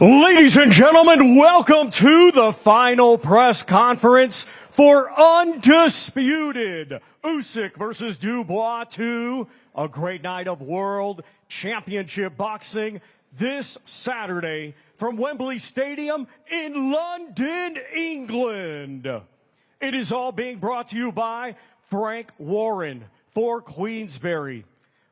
Ladies and gentlemen, welcome to the final press conference for Undisputed Usyk versus Dubois 2, a great night of World Championship Boxing this Saturday from Wembley Stadium in London, England. It is all being brought to you by Frank Warren for Queensberry,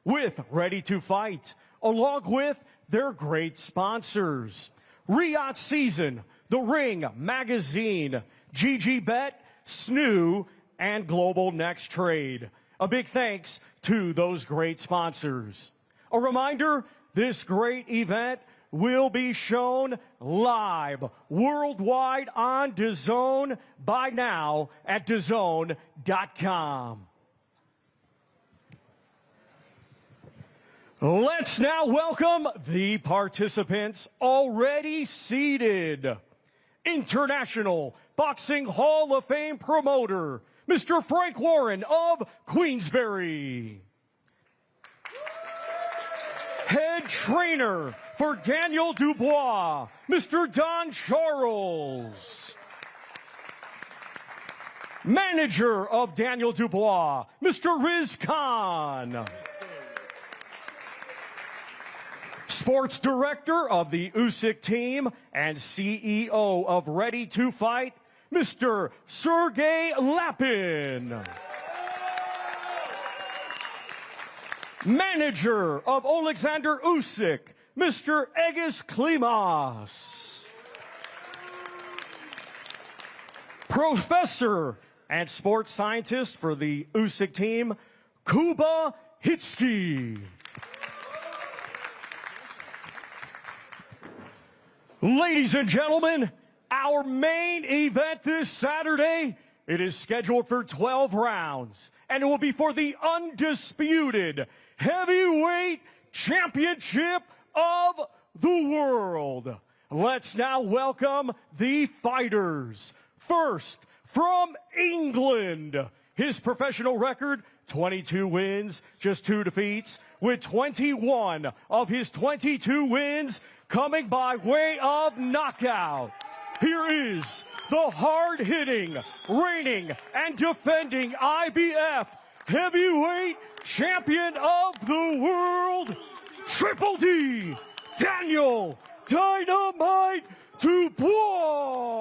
with Ready to Fight, along with their great sponsors: Riyadh Season, The Ring Magazine, GG Bet, Snoo, and Global Next Trade. A big thanks to those great sponsors. A reminder, this great event will be shown live worldwide on DAZN by now at DAZN.com. Let's now welcome the participants already seated. International Boxing Hall of Fame promoter, Mr. Frank Warren of Queensberry. Head trainer for Daniel Dubois, Mr. Don Charles. Manager of Daniel Dubois, Mr. Riz Khan. Sports Director of the Usyk team and CEO of Ready to Fight, Mr. Sergey Lapin. Manager of Oleksandr Usyk, Mr. Egis Klimas. Professor and sports scientist for the Usyk team, Kuba Hitsky. Ladies and gentlemen, our main event this Saturday, it is scheduled for 12 rounds, and it will be for the undisputed heavyweight championship of the world. Let's now welcome the fighters. First, from England, his professional record, 22 wins, just 2 defeats, with 21 of his 22 wins coming by way of knockout. Here is the hard-hitting, reigning, and defending IBF heavyweight champion of the world, Triple D, Daniel Dynamite Dubois.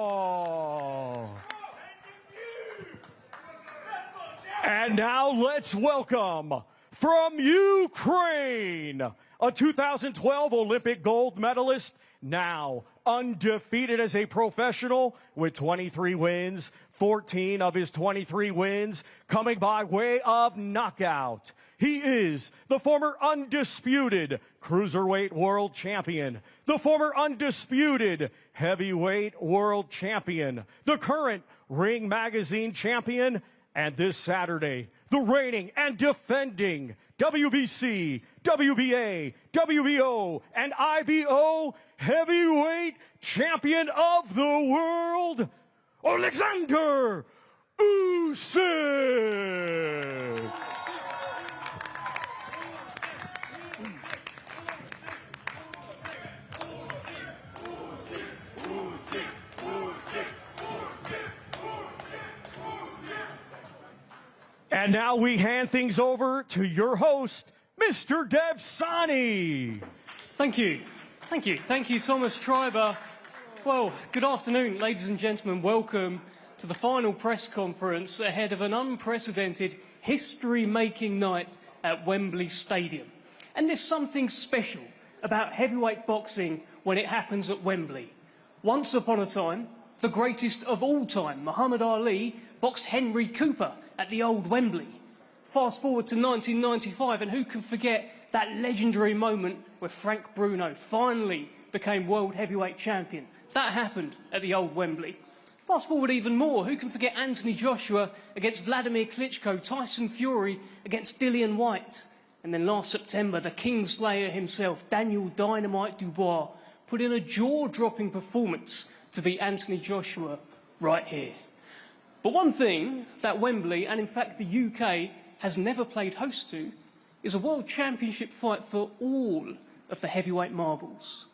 And now let's welcome, from Ukraine, a 2012 Olympic gold medalist, now undefeated as a professional with 23 wins, 14 of his 23 wins coming by way of knockout. He is the former undisputed cruiserweight world champion, the former undisputed heavyweight world champion, the current Ring Magazine champion, and this Saturday, the reigning and defending WBC, WBA, WBO, and IBO heavyweight champion of the world, Oleksandr Usyk. And now we hand things over to your host, Mr. Dev Sani. Thank you. Thank you. Thank you, Thomas Schreiber. Well, good afternoon, ladies and gentlemen. Welcome to the final press conference ahead of an unprecedented, history-making night at Wembley Stadium. And there's something special about heavyweight boxing when it happens at Wembley. Once upon a time, the greatest of all time, Muhammad Ali, boxed Henry Cooper at the old Wembley. Fast forward to 1995, and who can forget that legendary moment where Frank Bruno finally became world heavyweight champion? That happened at the old Wembley. Fast forward even more, who can forget Anthony Joshua against Vladimir Klitschko, Tyson Fury against Dillian Whyte? And then last September, the Kingslayer himself, Daniel Dynamite Dubois, put in a jaw-dropping performance to beat Anthony Joshua right here. But one thing that Wembley, and in fact the UK, has never played host to is a world championship fight for all of the heavyweight marbles.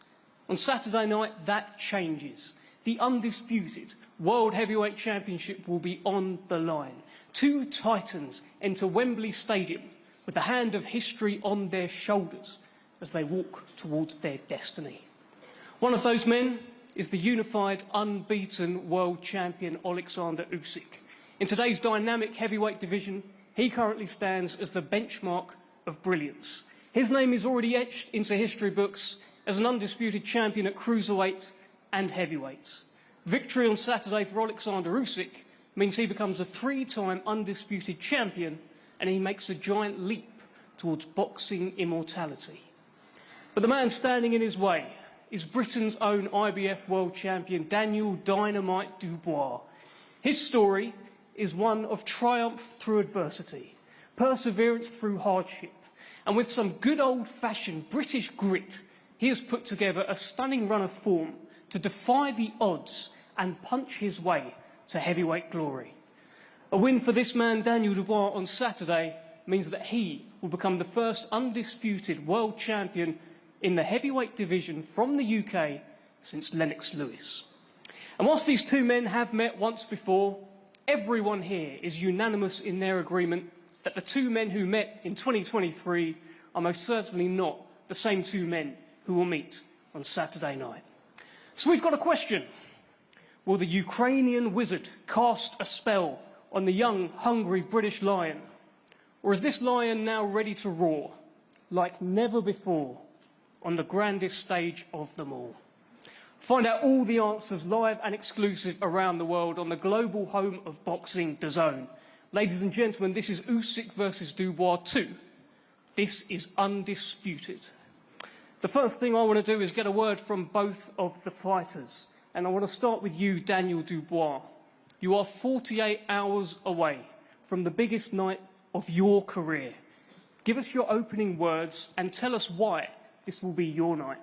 On Saturday night, that changes. The undisputed World Heavyweight Championship will be on the line. Two titans enter Wembley Stadium with the hand of history on their shoulders as they walk towards their destiny. One of those men is the unified, unbeaten world champion Oleksandr Usyk. In today's dynamic heavyweight division, he currently stands as the benchmark of brilliance. His name is already etched into history books as an undisputed champion at cruiserweight and heavyweights. Victory on Saturday for Oleksandr Usyk means he becomes a three-time undisputed champion and he makes a giant leap towards boxing immortality. But the man standing in his way is Britain's own IBF world champion Daniel Dynamite Dubois. His story is one of triumph through adversity, perseverance through hardship, and with some good old-fashioned British grit, he has put together a stunning run of form to defy the odds and punch his way to heavyweight glory. A win for this man, Daniel Dubois, on Saturday means that he will become the first undisputed world champion in the heavyweight division from the UK since Lennox Lewis. And whilst these two men have met once before, everyone here is unanimous in their agreement that the two men who met in 2023 are most certainly not the same two men who will meet on Saturday night. So we've got a question. Will the Ukrainian wizard cast a spell on the young, hungry British lion? Or is this lion now ready to roar like never before on the grandest stage of them all? Find out all the answers live and exclusive around the world on the global home of boxing, DAZN. Ladies and gentlemen, this is Usyk versus Dubois 2. This is undisputed. The first thing I want to do is get a word from both of the fighters. And I want to start with you, Daniel Dubois. You are 48 hours away from the biggest night of your career. Give us your opening words and tell us why this will be your night.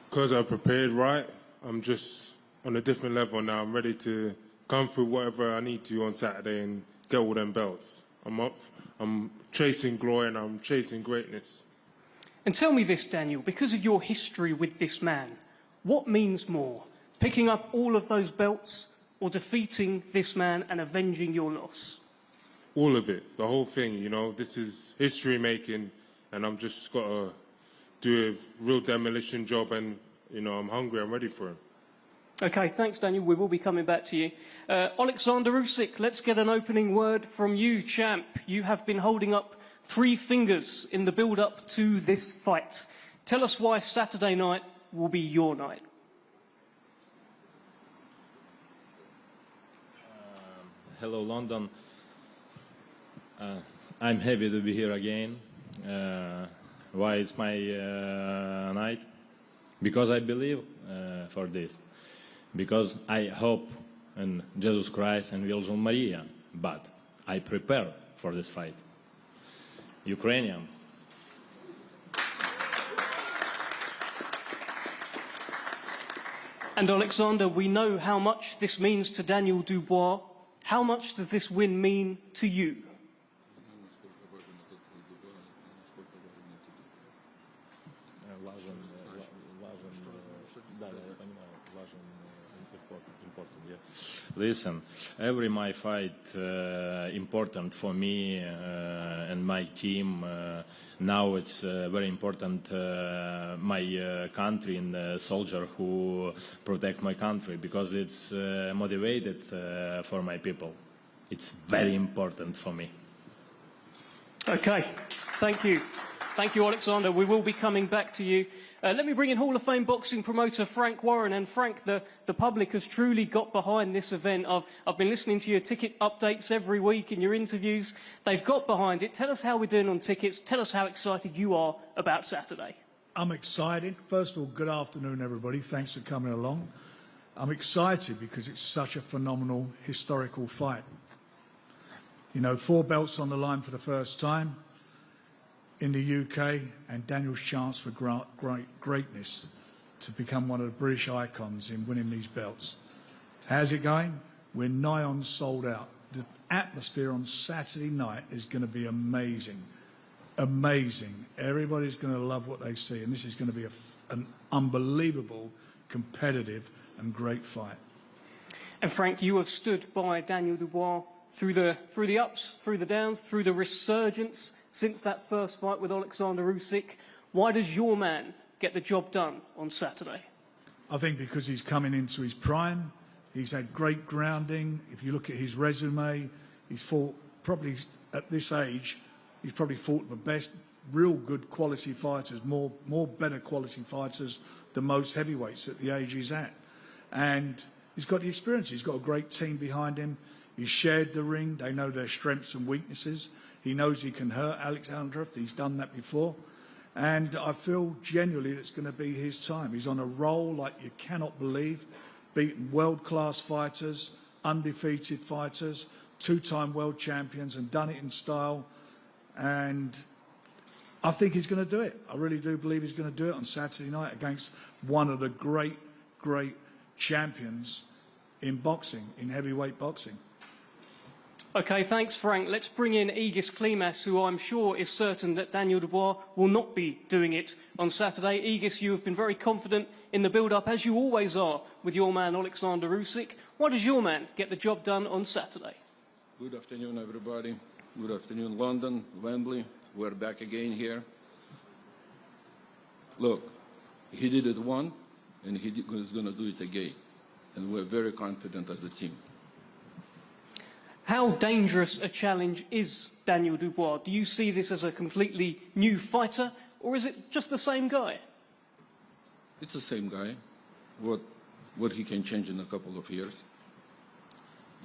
Because I prepared right, I'm just on a different level now. I'm ready to come through whatever I need to on Saturday and get all them belts. I'm chasing glory and I'm chasing greatness. And tell me this, Daniel, because of your history with this man, what means more, picking up all of those belts or defeating this man and avenging your loss? All of it, the whole thing, you know. This is history making and I'm just got to do a real demolition job and, you know, I'm hungry, I'm ready for it. Okay, thanks, Daniel. We will be coming back to you. Oleksandr Usyk, let's get an opening word from you, champ. You have been holding up 3 fingers in the build-up to this fight. Tell us why Saturday night will be your night. Hello, London. I'm happy to be here again. Why it's my night? Because I believe for this. Because I hope in Jesus Christ and Virgin Maria, but I prepare for this fight. Ukrainian. And Oleksandr, we know how much this means to Daniel Dubois. How much does this win mean to you? Listen, every my fight important for me and my team. Now it's very important my country and the soldier who protect my country because it's motivated for my people. It's very important for me. Okay, thank you. Thank you, Oleksandr. We will be coming back to you. Let me bring in Hall of Fame boxing promoter Frank Warren. And Frank, the public has truly got behind this event. I've been listening to your ticket updates every week in your interviews. They've got behind it. Tell us how we're doing on tickets. Tell us how excited you are about Saturday. I'm excited. First of all, good afternoon, everybody. Thanks for coming along. I'm excited because it's such a phenomenal historical fight. You know, 4 belts on the line for the first time in the UK, and Daniel's chance for greatness to become one of the British icons in winning these belts. How's it going? We're nigh on sold out. The atmosphere on Saturday night is going to be amazing. amazing. Everybody's going to love what they see, and this is going to be an unbelievable, competitive and great fight. And Frank, you have stood by Daniel Dubois through the ups, through the downs, through the resurgence since that first fight with Oleksandr Usyk. Why does your man get the job done on Saturday? I think because he's coming into his prime. He's had great grounding. If you look at his resume, he's fought probably at this age, he's probably fought the best real good quality fighters, more better quality fighters than most heavyweights at the age he's at. And he's got the experience. He's got a great team behind him. He's shared the ring. They know their strengths and weaknesses. He knows he can hurt Oleksandr. He's done that before. And I feel genuinely it's going to be his time. He's on a roll like you cannot believe, beating world-class fighters, undefeated fighters, two-time world champions, and done it in style. And I think he's going to do it. I really do believe he's going to do it on Saturday night against one of the great, great champions in boxing, in heavyweight boxing. Okay, thanks, Frank. Let's bring in Aegis Klimas, who I'm sure is certain that Daniel Dubois will not be doing it on Saturday. Aegis, you have been very confident in the build-up, as you always are, with your man Oleksandr Usyk. Why does your man get the job done on Saturday? Good afternoon, everybody. Good afternoon, London, Wembley. We're back again here. Look, he did it once, and he is going to do it again. And we're very confident as a team. How dangerous a challenge is Daniel Dubois? Do you see this as a completely new fighter, or is it just the same guy? It's the same guy. What he can change in a couple of years.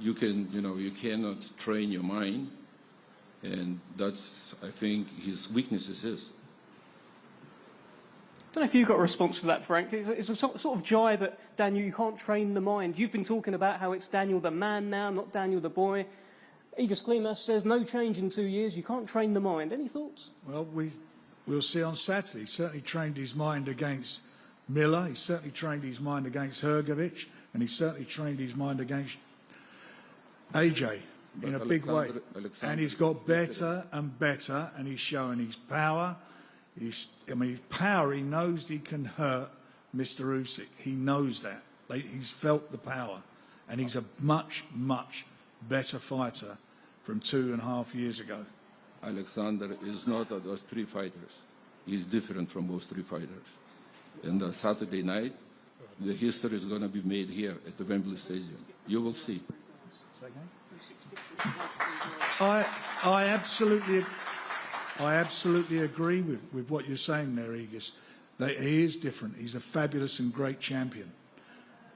You cannot train your mind, and that's, I think, his weaknesses is. I don't know if you've got a response to that, Frank. It's a sort of jibe at Daniel, you can't train the mind. You've been talking about how it's Daniel the man now, not Daniel the boy. Aegis Klimas says no change in 2 years, you can't train the mind. Any thoughts? Well, we'll see on Saturday. He certainly trained his mind against Miller, he certainly trained his mind against Hrgovic, and he certainly trained his mind against AJ in a big way. And he's got better and better, and he's showing his power. His power, he knows he can hurt Mr. Usyk. He knows that. He's felt the power. And he's a much, much better fighter from 2.5 years ago. Oleksandr is not those three fighters. He's different from those three fighters. And Saturday night, the history is going to be made here at the Wembley Stadium. You will see. I absolutely agree with what you're saying there, Aegis, that he is different. He's a fabulous and great champion.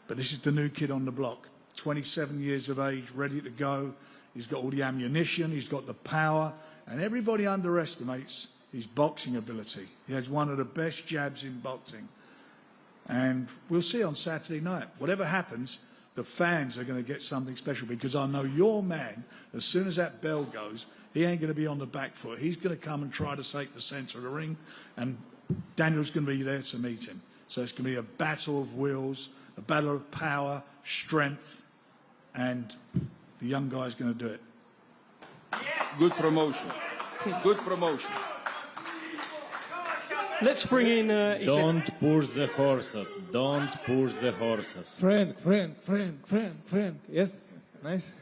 But this is the new kid on the block, 27 years of age, ready to go. He's got all the ammunition, he's got the power, and everybody underestimates his boxing ability. He has one of the best jabs in boxing. And we'll see on Saturday night. Whatever happens, the fans are going to get something special, because I know your man, as soon as that bell goes, he ain't going to be on the back foot. He's going to come and try to take the centre of the ring, and Daniel's going to be there to meet him. So it's going to be a battle of wills, a battle of power, strength, and the young guy's going to do it. Good promotion. Good promotion. Let's bring in... Don't push the horses. Don't push the horses. Frank. Yes? Nice.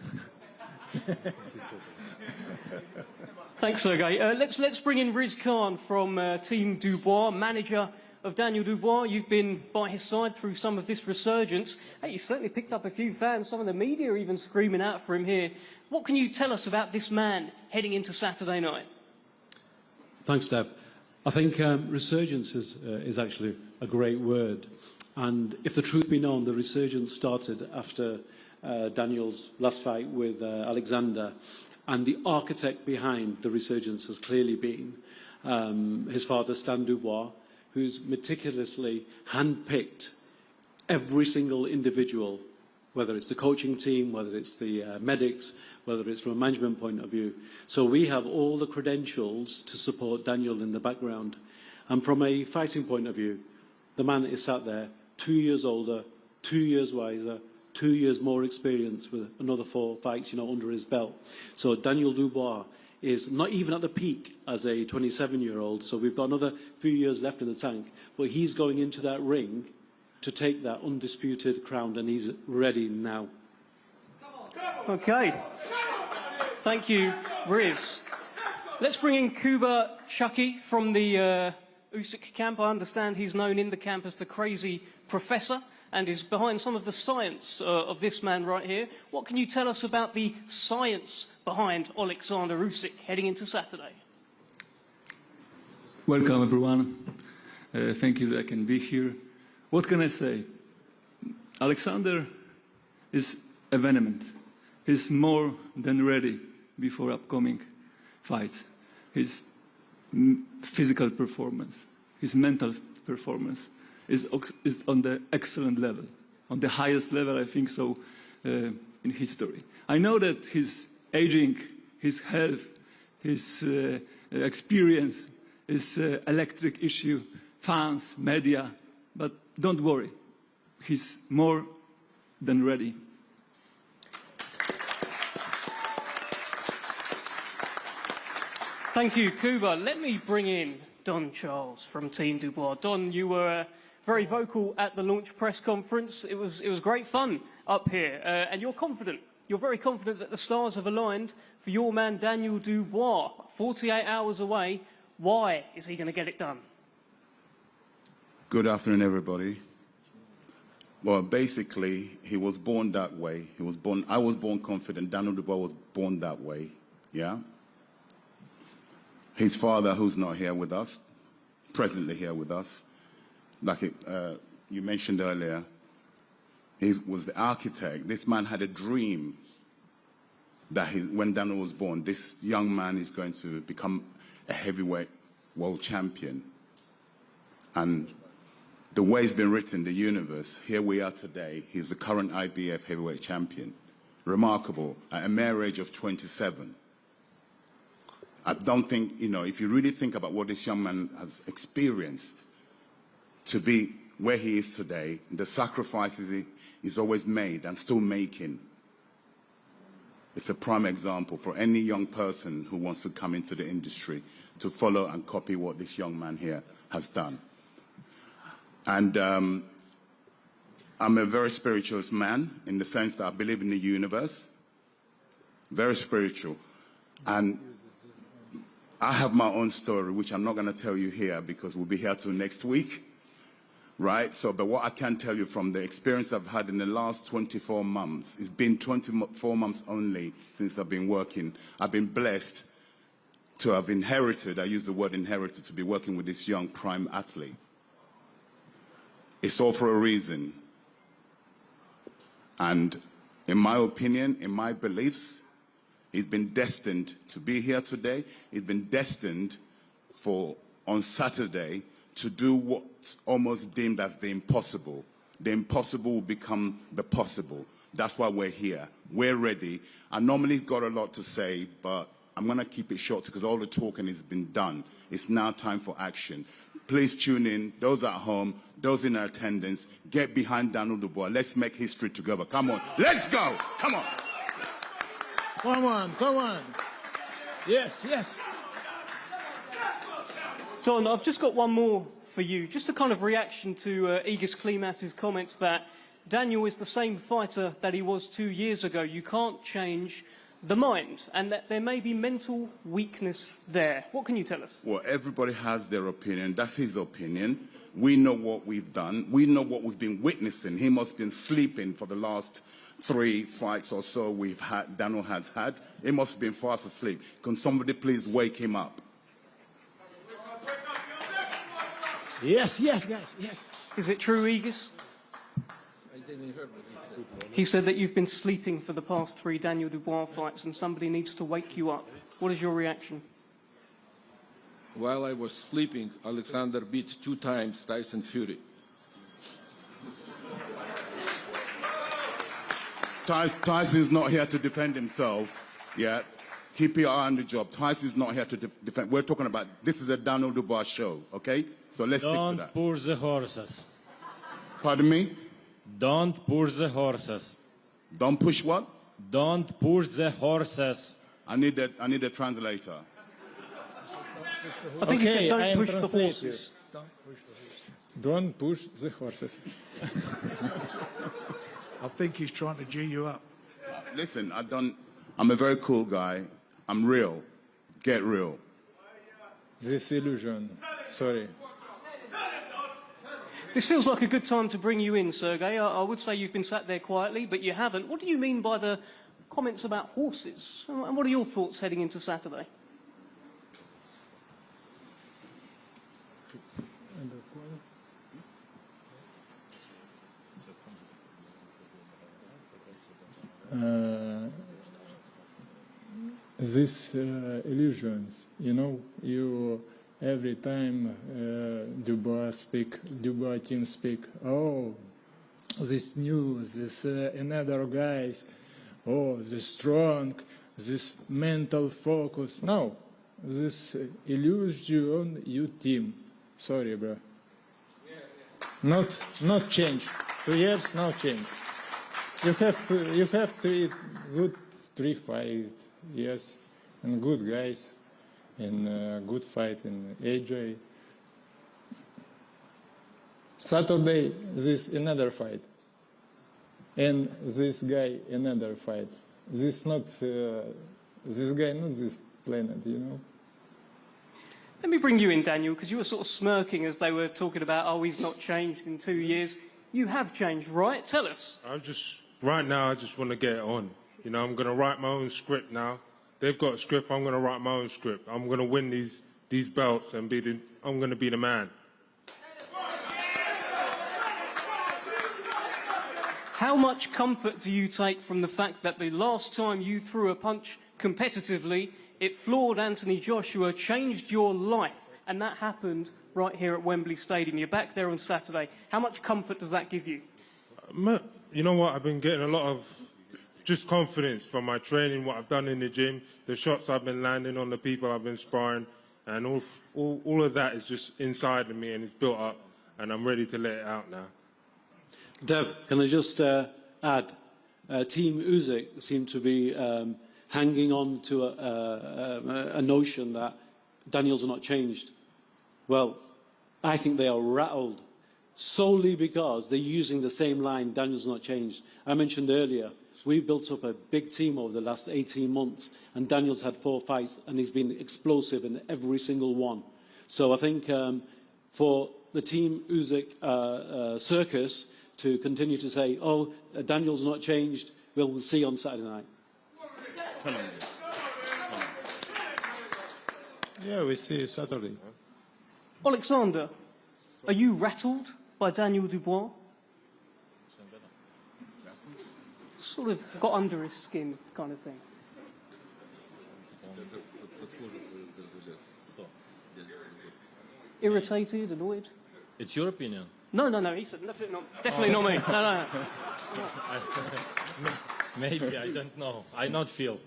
Thanks, Sergey. Let's bring in Riz Khan from Team Dubois, manager of Daniel Dubois. You've been by his side through some of this resurgence. Hey, you certainly picked up a few fans. Some of the media are even screaming out for him here. What can you tell us about this man heading into Saturday night? Thanks, Deb. I think resurgence is actually a great word. And if the truth be known, the resurgence started after Daniel's last fight with Oleksandr. And the architect behind the resurgence has clearly been his father, Stan Dubois, who's meticulously handpicked every single individual, whether it's the coaching team, whether it's the medics, whether it's from a management point of view. So we have all the credentials to support Daniel in the background. And from a fighting point of view, the man is sat there 2 years older, 2 years wiser, 2 years more experience with another 4 fights, under his belt. So Daniel Dubois is not even at the peak as a 27-year-old, so we've got another few years left in the tank, but he's going into that ring to take that undisputed crown, and he's ready now. Okay. Thank you, Riz. Let's bring in Kuba Chucky from the Usyk camp. I understand he's known in the camp as the Crazy Professor and is behind some of the science of this man right here. What can you tell us about the science behind Oleksandr Usyk heading into Saturday? Welcome, everyone. Thank you that I can be here. What can I say? Oleksandr is avengement. He's more than ready before upcoming fights. His physical performance, his mental performance is on the excellent level, on the highest level, I think so, in history. I know that his aging, his health, his experience is electric issue, fans, media, but don't worry, he's more than ready. Thank you, Kuba. Let me bring in Don Charles from Team Dubois. Don, you were very vocal at the launch press conference. It was great fun up here, and you're confident. You're very confident that the stars have aligned for your man Daniel Dubois. 48 hours away. Why is he going to get it done? Good afternoon, everybody. Well, basically, he was born that way. I was born confident. Daniel Dubois was born that way. Yeah. His father, who's not here with us, presently here with us, like you mentioned earlier, he was the architect. This man had a dream that when Daniel was born, this young man is going to become a heavyweight world champion. And the way it's been written, the universe, here we are today. He's the current IBF heavyweight champion. Remarkable, at a mere age of 27. I don't think, if you really think about what this young man has experienced to be where he is today, the sacrifices he's always made and still making, it's a prime example for any young person who wants to come into the industry to follow and copy what this young man here has done. And I'm a very spiritual man in the sense that I believe in the universe, very spiritual. And I have my own story, which I'm not going to tell you here because we'll be here till next week, right? So, but what I can tell you from the experience I've had in the last 24 months, it's been 24 months only since I've been working. I've been blessed to have inherited, I use the word inherited, to be working with this young prime athlete. It's all for a reason. And in my opinion, in my beliefs, he's been destined to be here today. He's been destined for, on Saturday, to do what's almost deemed as the impossible. The impossible will become the possible. That's why we're here. We're ready. I normally got a lot to say, but I'm going to keep it short because all the talking has been done. It's now time for action. Please tune in. Those at home, those in attendance, get behind Daniel Dubois. Let's make history together. Come on. Let's go. Come on. Come on, come on. Yes, yes. Don, I've just got one more for you. Just a kind of reaction to Egis Klimas's comments that Daniel is the same fighter that he was 2 years ago. You can't change the mind, and that there may be mental weakness there. What can you tell us? Well, everybody has their opinion. That's his opinion. We know what we've done. We know what we've been witnessing. He must have been sleeping for the last 3 fights or so Daniel has had. He must have been fast asleep. Can somebody please wake him up? Yes, yes, guys, yes. Is it true, Egis? I didn't hear He said that you've been sleeping for the past 3 Daniel Dubois fights and somebody needs to wake you up. What is your reaction? While I was sleeping, Oleksandr beat 2 times Tyson Fury. Tyson's not here to defend himself yet. Keep your eye on the job. Tyson's not here to defend. We're talking about, this is a Daniel Dubois show, okay? So let's stick to that. Don't push the horses. Pardon me? Don't push the horses. Don't push what? Don't push the horses. I need a translator. I think you said Okay, I don't am push the translate you. horses. Don't push the horses. I think he's trying to G you up. Listen, I'm a very cool guy. I'm real. Get real. This illusion. Sorry. This feels like a good time to bring you in, Sergey. I would say you've been sat there quietly, but you haven't. What do you mean by the comments about horses? And what are your thoughts heading into Saturday? These illusions, you know, you every time Dubois team speak, oh, this news, this another guys, oh, this strong, this mental focus. No, this illusion you team. Sorry, bro. Not change. 2 years, no change. You have to eat good 3 fight, yes, and good guys, and good fight in AJ. Saturday, this another fight, and this guy another fight. This not this guy, not this planet, you know. Let me bring you in, Daniel, because you were sort of smirking as they were talking about, oh, he's not changed in 2 years. You have changed, right? Tell us. Right now, I just want to get it on. You know, I'm going to write my own script now. They've got a script, I'm going to write my own script. I'm going to win these belts and I'm going to be the man. How much comfort do you take from the fact that the last time you threw a punch competitively, it floored Anthony Joshua, changed your life, and that happened right here at Wembley Stadium? You're back there on Saturday. How much comfort does that give you? You know what? I've been getting a lot of just confidence from my training, what I've done in the gym, the shots I've been landing on the people I've been sparring, and all of that is just inside of me and it's built up, and I'm ready to let it out now. Dev, can I just add, Team Usyk seem to be hanging on to a notion that Daniel's not changed. Well, I think they are rattled solely because they're using the same line, Daniel's not changed. I mentioned earlier, we built up a big team over the last 18 months, and Daniel's had 4 fights, and he's been explosive in every single one. So I think for the Team Usyk circus to continue to say, oh, Daniel's not changed, we'll see on Saturday night. Yeah, we see Saturday. Oleksandr, are you rattled by Daniel Dubois? Sort of got under his skin kind of thing. Irritated, annoyed? It's your opinion. No, he said definitely not me. No. Maybe, I don't know. I not feel.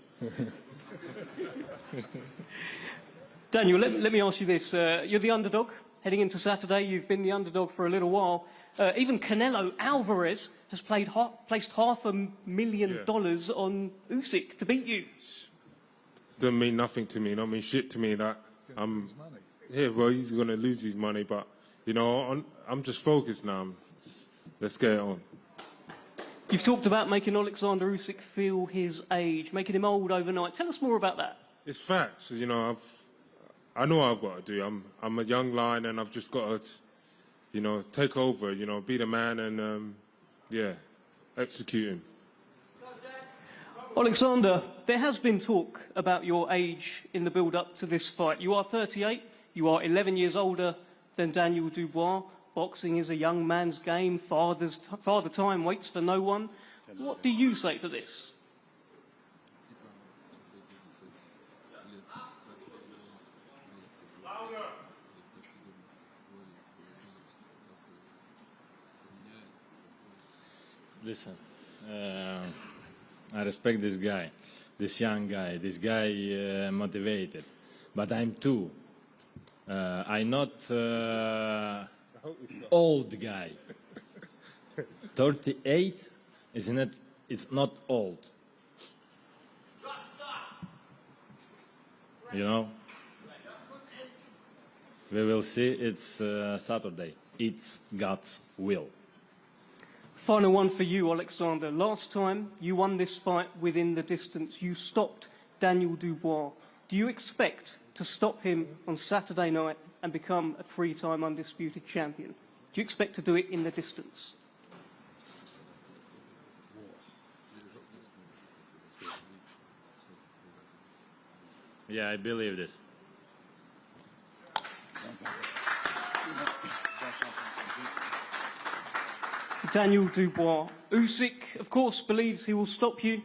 Daniel, let me ask you this. You're the underdog heading into Saturday. You've been the underdog for a little while. Even Canelo Alvarez has placed $500,000 on Usyk to beat you. Doesn't mean nothing to me. Don't mean shit to me. That well, he's going to lose his money, but you know, I'm just focused now. Let's get it on. You've talked about making Oleksandr Usyk feel his age, making him old overnight. Tell us more about that. It's facts. You know, I know what I've got to do. I'm a young lion, and I've just got to, you know, take over. You know, be the man, and execute him. Oleksandr, there has been talk about your age in the build-up to this fight. You are 38. You are 11 years older than Daniel Dubois. Boxing is a young man's game. Father time waits for no one. What do you say to this? Listen, I respect this guy, this young guy, this guy motivated, but I'm too. I'm not old guy. 38 is not, it's not old. you know. We will see. It's Saturday. It's God's will. Final one for you, Oleksandr. Last time you won this fight within the distance. You stopped Daniel Dubois. Do you expect to stop him on Saturday night and become a three-time undisputed champion? Do you expect to do it in the distance? Yeah, I believe this. Daniel Dubois. Usyk, of course, believes he will stop you.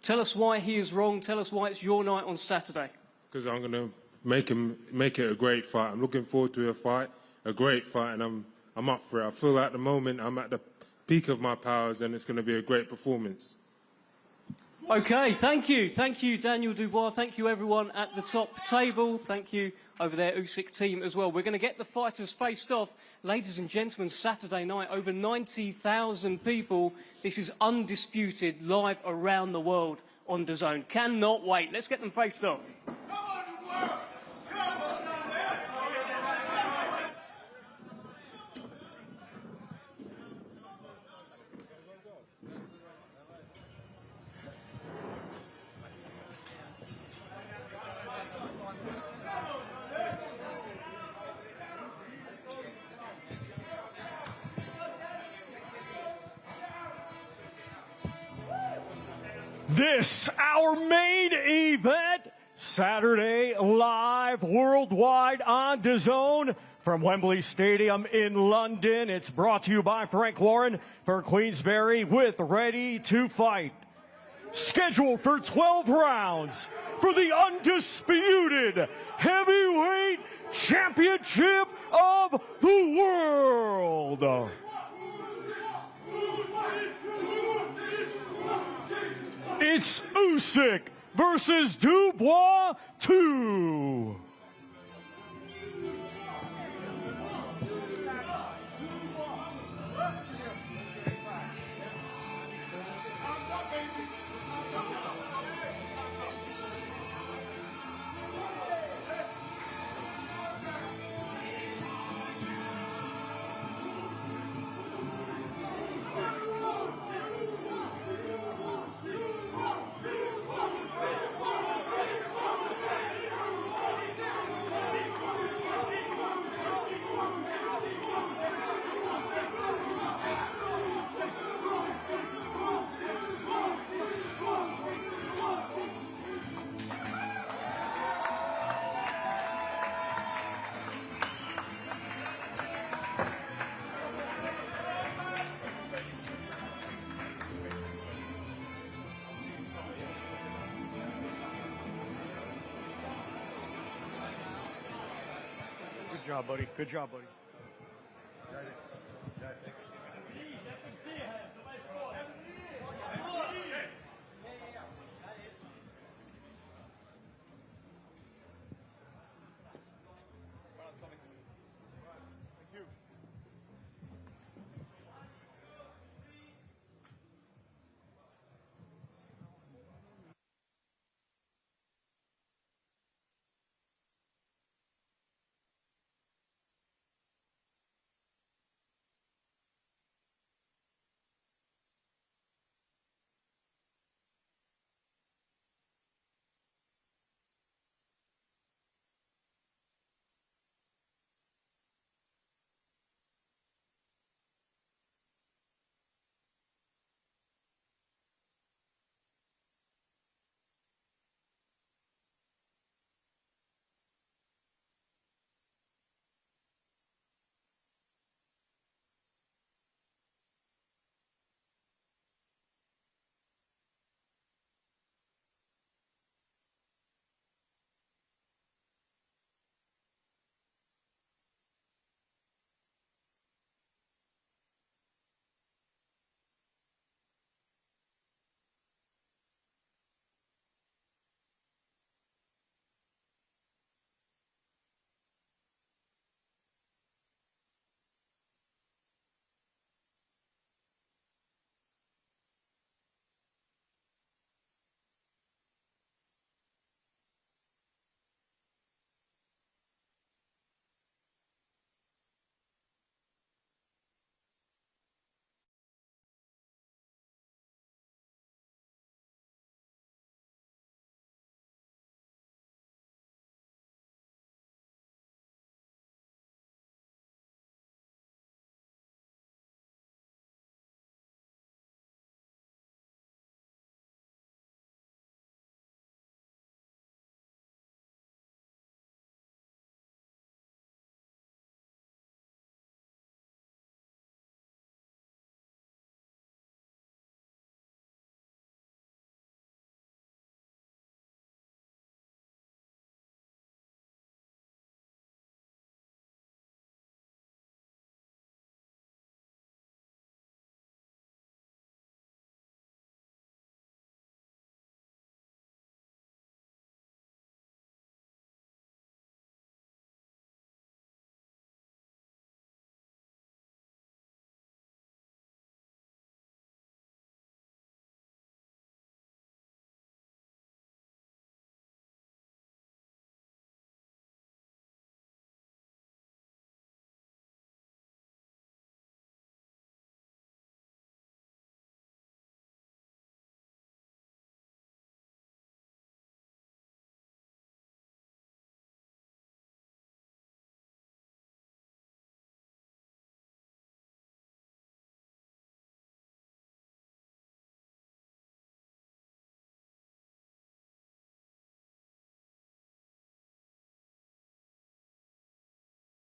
Tell us why he is wrong. Tell us why it's your night on Saturday. Because I'm going to make it a great fight. I'm looking forward to a great fight, and I'm up for it. I feel at the moment I'm at the peak of my powers, and it's going to be a great performance. Okay, thank you. Thank you, Daniel Dubois. Thank you, everyone at the top table. Thank you over there, Usyk team as well. We're going to get the fighters faced off. Ladies and gentlemen, Saturday night, over 90,000 people. This is undisputed, live around the world on DAZN. Cannot wait. Let's get them faced off. This, our main event, Saturday live worldwide on DAZN from Wembley Stadium in London. It's brought to you by Frank Warren for Queensberry with Ready to Fight. Scheduled for 12 rounds for the undisputed heavyweight championship of the world. It's Usyk versus Dubois 2. Good job, buddy. Good job, buddy.